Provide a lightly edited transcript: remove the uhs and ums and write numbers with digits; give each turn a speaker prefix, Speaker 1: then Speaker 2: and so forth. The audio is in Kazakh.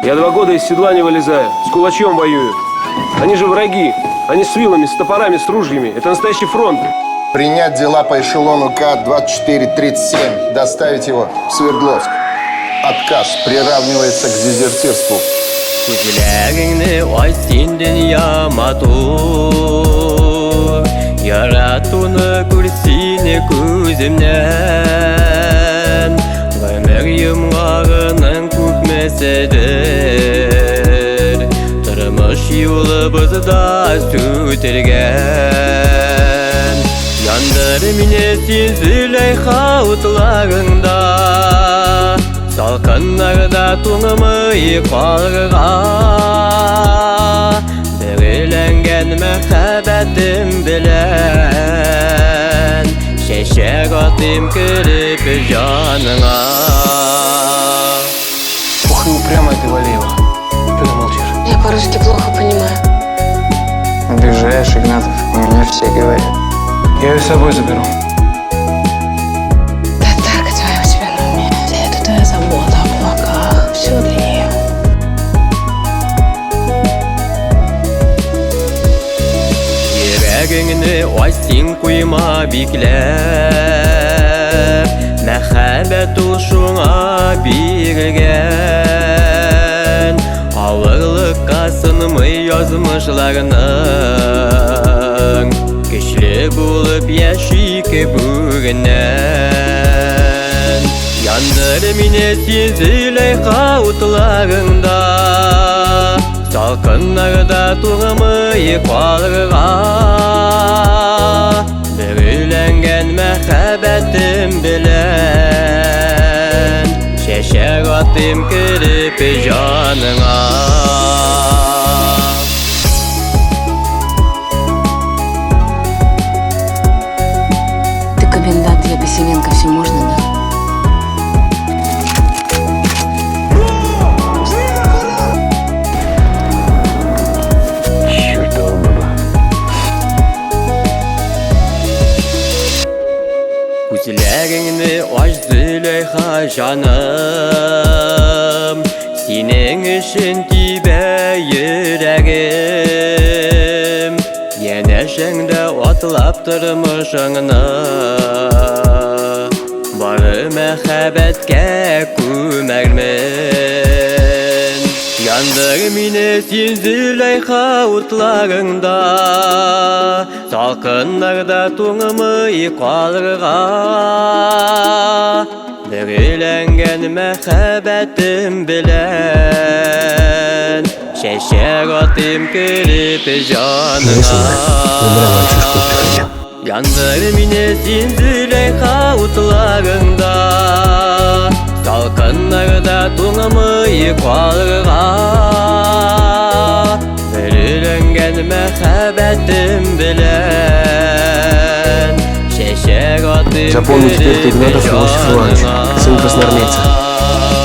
Speaker 1: Я 2 года из седла не вылезаю, с кулачом воюю. Они же враги. Они с вилами, с топорами, с ружьями. Это настоящий фронт.
Speaker 2: Принять дела по эшелону К-2437. Доставить его в Свердловск. Отказ приравнивается к дезертирству.
Speaker 3: Көзлеріңні ой сенден яматур, яратуны көрсіне көзімнен. Өмір емғарының көк мәсәдір, тұрмыш юлы бізда сөтілген. Яндыр мене сен зілей қауытларыңда, салқынларда туңымы қалғыға. Біріленген мәхәббәтім білән, шешек атым кіріп жаныңа.
Speaker 1: Ох, и упрямая ты, Валеева. Что ты молчишь?
Speaker 4: Я по-русски плохо понимаю.
Speaker 5: Обижаешь, Игнатов, у меня все говорят.
Speaker 1: Я ее с собой заберу.
Speaker 4: Татарка твоя у тебя на уме. Вся эта твоя забота о кулаках. Все для нее.
Speaker 3: Йөрәгеңне астин куйма бикләп, мәхәббәт ул шуңа бирелгән. Авырлыкка сынмый язмышларның, көчле булып яши бүгеннән. Яндыр мине син зилей қауытларыңда, салқынларда туңымый қалғыға. Біріленген мәхәббәтім білән, шешек атым кіріп жаныңа.
Speaker 4: Ты комендант, я Поселенко, все можно, да?
Speaker 3: Күзлеріңні аш Зüleyxa жаным, сенің үшін тибә йөрәгім. Янәшәңдә атлап тормышыңны, бары мәхәббәткә күмәрмен. Яндыр мине син Зüleyxa утларыңда, салқынларда туңымый қалғыға. Біріленген мәхәббәтім білән, шешек атым кіріп жаныңа. Яндыр мине син Зüleyxa утларыңда, салқынларда туңымый қалғыға. Біріленген мәхәббәтім білән, шешек атым
Speaker 1: Запомни, теперь ты
Speaker 3: кіріп
Speaker 1: Игнатов Иосиф Иванович, сын красноармейца.
Speaker 3: жаныңа.